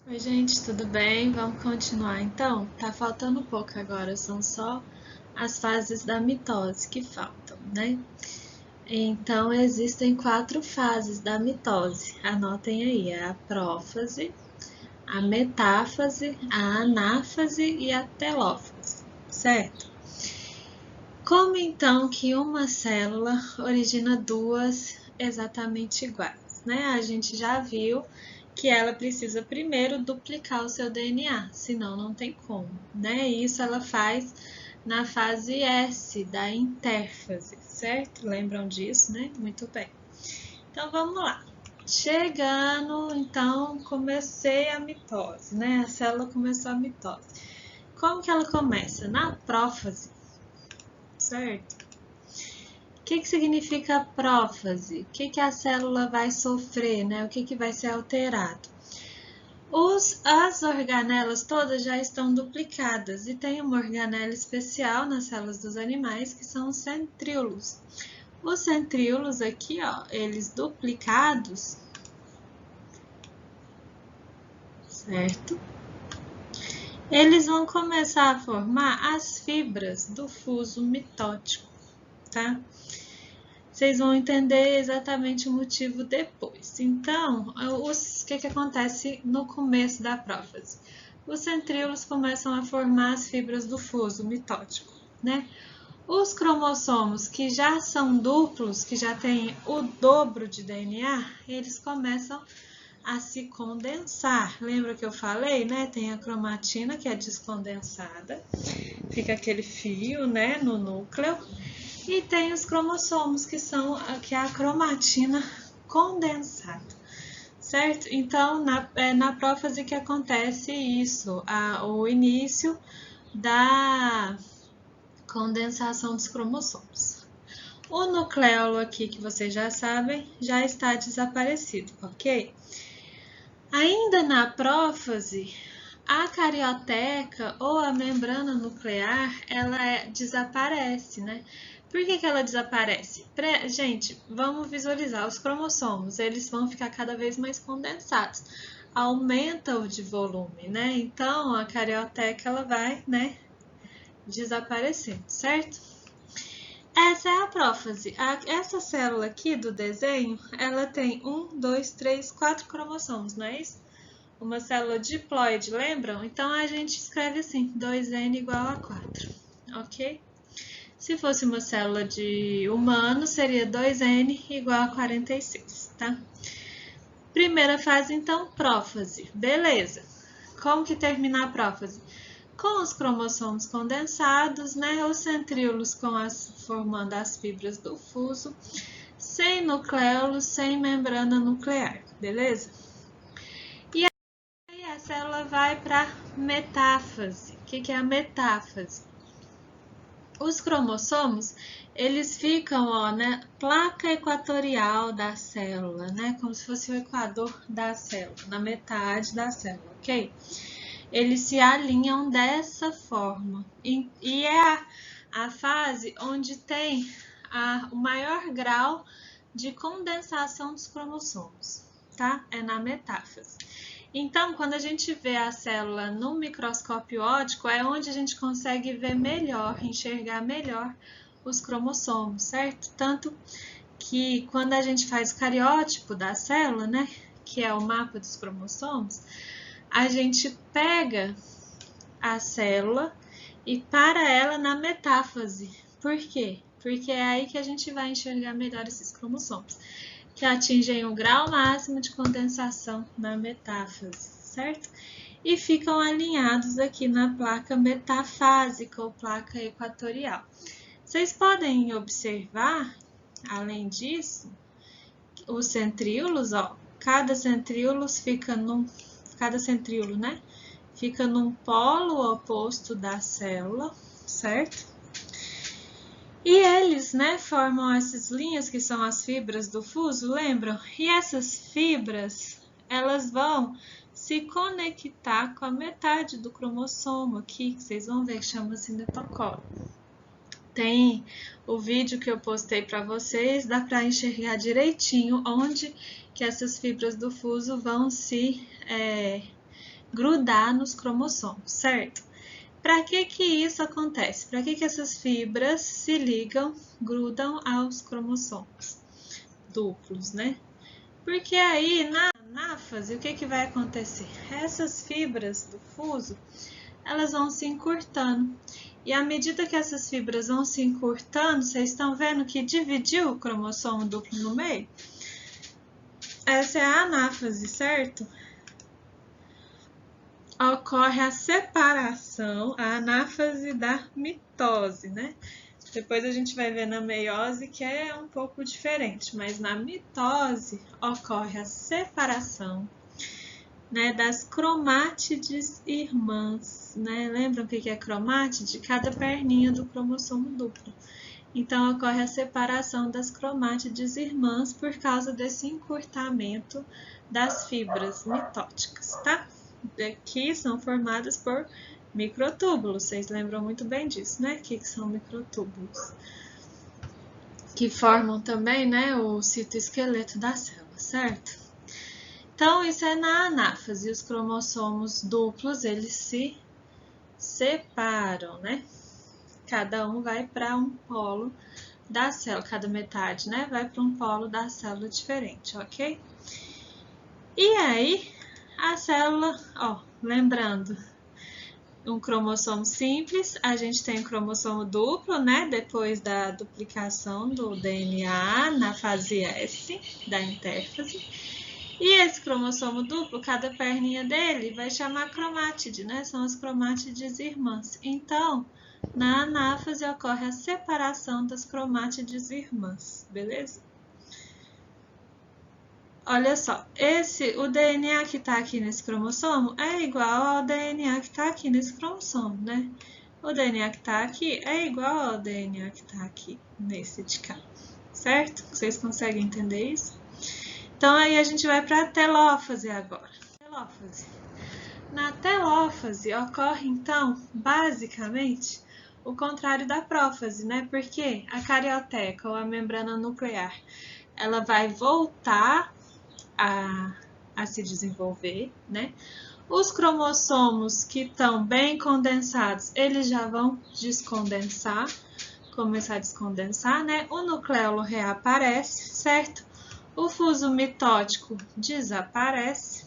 Oi, gente, tudo bem? Vamos continuar então? Tá faltando pouco agora, são só as fases da mitose que faltam, né? Então, existem 4 fases da mitose. Anotem aí, a prófase, a metáfase, a anáfase e a telófase, certo? Como então que uma célula origina duas exatamente iguais, né? A gente já viu que ela precisa primeiro duplicar o seu DNA, senão não tem como, né? Isso ela faz na fase S da intérfase, certo? Lembram disso, né? Muito bem. Então vamos lá. Chegando, então, comecei a mitose, né? A célula começou a mitose. Como que ela começa? Na prófase, certo? O que significa prófase? O que a célula vai sofrer, né? O que vai ser alterado? As organelas todas já estão duplicadas e tem uma organela especial nas células dos animais que são os centríolos. Os centríolos aqui, ó, eles duplicados, certo? Eles vão começar a formar as fibras do fuso mitótico, tá? Vocês vão entender exatamente o motivo depois. Então, o que acontece no começo da prófase? Os centríolos começam a formar as fibras do fuso mitótico, né? Os cromossomos que já são duplos, que já têm o dobro de DNA, eles começam a se condensar. Lembra que eu falei, né? Tem a cromatina, que é descondensada, fica aquele fio, né, no núcleo. E tem os cromossomos, que é a cromatina condensada, certo? Então, na prófase que acontece isso, o início da condensação dos cromossomos. O nucleolo aqui, que vocês já sabem, já está desaparecido, ok? Ainda na prófase, a carioteca ou a membrana nuclear, ela desaparece, né? Por que ela desaparece? Gente, vamos visualizar, os cromossomos, eles vão ficar cada vez mais condensados. Aumenta o de volume, né? Então, a carioteca, ela vai, né, desaparecendo, certo? Essa é a prófase. Essa célula aqui do desenho, ela tem 4 cromossomos, não é isso? Uma célula diploide, lembram? Então, a gente escreve assim, 2N igual a 4, ok? Se fosse uma célula de humano, seria 2N igual a 46, tá? Primeira fase, então, prófase. Beleza. Como que termina a prófase? Com os cromossomos condensados, né? Os centríolos formando as fibras do fuso, sem nucleolo, sem membrana nuclear, beleza? E aí a célula vai para metáfase. O que é a metáfase? Os cromossomos, eles ficam, ó, né, placa equatorial da célula, né, como se fosse o equador da célula, na metade da célula, ok? Eles se alinham dessa forma e é a fase onde tem o maior grau de condensação dos cromossomos, tá? É na metáfase. Então, quando a gente vê a célula no microscópio óptico, é onde a gente consegue ver melhor, enxergar melhor os cromossomos, certo? Tanto que quando a gente faz o cariótipo da célula, né, que é o mapa dos cromossomos, a gente pega a célula e para ela na metáfase. Por quê? Porque é aí que a gente vai enxergar melhor esses cromossomos, que atingem o grau máximo de condensação na metáfase, certo? E ficam alinhados aqui na placa metafásica ou placa equatorial. Vocês podem observar, além disso, os centríolos, ó, cada centríolo, né, fica num polo oposto da célula, certo? E eles, né, formam essas linhas que são as fibras do fuso, lembram? E essas fibras, elas vão se conectar com a metade do cromossomo aqui, que vocês vão ver que chama-se netocolo. Tem o vídeo que eu postei para vocês, dá para enxergar direitinho onde que essas fibras do fuso vão se grudar nos cromossomos, certo? Para que isso acontece? Para que essas fibras se ligam, grudam aos cromossomos duplos, né? Porque aí na anáfase, o que vai acontecer? Essas fibras do fuso, elas vão se encurtando. E à medida que essas fibras vão se encurtando, vocês estão vendo que dividiu o cromossomo duplo no meio? Essa é a anáfase, certo? Ocorre a separação, a anáfase da mitose, né? Depois a gente vai ver na meiose que é um pouco diferente, mas na mitose ocorre a separação, né, das cromátides irmãs, né? Lembram o que é cromátide? Cada perninha do cromossomo duplo. Então, ocorre a separação das cromátides irmãs por causa desse encurtamento das fibras mitóticas, tá? Que são formadas por microtúbulos. Vocês lembram muito bem disso, né? O que são microtúbulos? Que formam também, né, o citoesqueleto da célula, certo? Então, isso é na anáfase. Os cromossomos duplos, eles se separam, né? Cada um vai para um polo da célula, cada metade, né? Vai para um polo da célula diferente, ok? E aí, a célula, ó, lembrando, um cromossomo simples, a gente tem um cromossomo duplo, né? Depois da duplicação do DNA na fase S da intérfase. E esse cromossomo duplo, cada perninha dele vai chamar cromátide, né? São as cromátides irmãs. Então, na anáfase ocorre a separação das cromátides irmãs, beleza? Olha só, o DNA que está aqui nesse cromossomo é igual ao DNA que está aqui nesse cromossomo, né? O DNA que está aqui é igual ao DNA que está aqui nesse de cá, certo? Vocês conseguem entender isso? Então, aí a gente vai para a telófase agora. Telófase. Na telófase ocorre, então, basicamente, o contrário da prófase, né? Porque a carioteca, ou a membrana nuclear, ela vai voltar a se desenvolver, né? Os cromossomos que estão bem condensados, eles já vão descondensar, começar a descondensar, né? O nucleolo reaparece, certo? O fuso mitótico desaparece.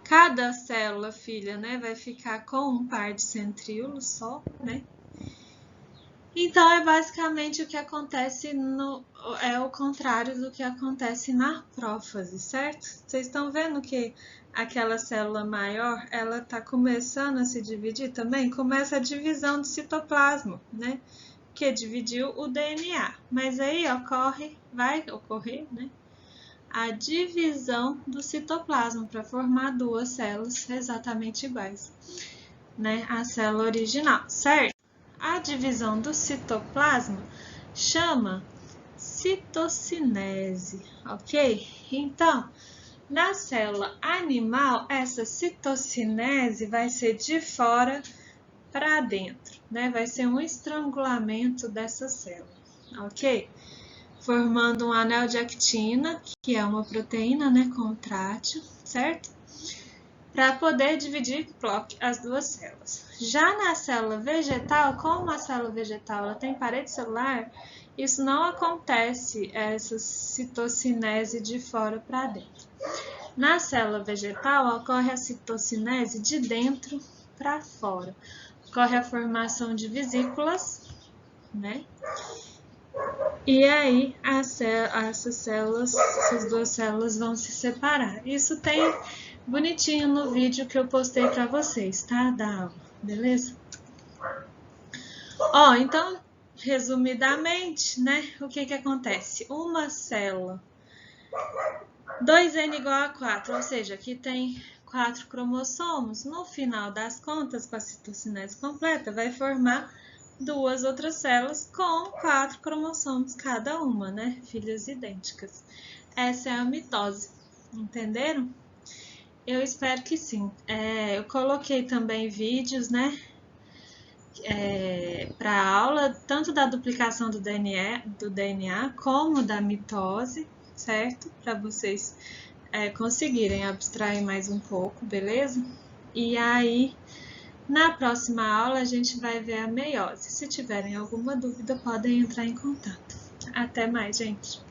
Cada célula filha, né, vai ficar com um par de centríolos só, né? Então, é basicamente o que acontece é o contrário do que acontece na prófase, certo? Vocês estão vendo que aquela célula maior, ela está começando a se dividir também? Começa a divisão do citoplasma, né? Que dividiu o DNA, mas aí vai ocorrer, né, a divisão do citoplasma para formar duas células exatamente iguais, né, a célula original, certo? A divisão do citoplasma chama citocinese, ok? Então, na célula animal, essa citocinese vai ser de fora para dentro, né? Vai ser um estrangulamento dessa célula, ok? Formando um anel de actina, que é uma proteína, né, contrátil, certo? Para poder dividir as duas células. Já na célula vegetal, como a célula vegetal ela tem parede celular, isso não acontece, essa citocinese de fora para dentro. Na célula vegetal, ocorre a citocinese de dentro para fora. Ocorre a formação de vesículas, né? E aí, essas duas células vão se separar. Isso tem bonitinho no vídeo que eu postei para vocês, tá? Da aula, beleza? Ó, então, resumidamente, né? O que acontece? Uma célula 2N igual a 4, ou seja, aqui tem 4 cromossomos. No final das contas, com a citocinese completa, vai formar duas outras células com 4 cromossomos cada uma, né? Filhas idênticas. Essa é a mitose, entenderam? Eu espero que sim. Eu coloquei também vídeos, né? Para aula, tanto da duplicação do DNA como da mitose, certo? Para vocês conseguirem abstrair mais um pouco, beleza? E aí, na próxima aula, a gente vai ver a meiose. Se tiverem alguma dúvida, podem entrar em contato. Até mais, gente!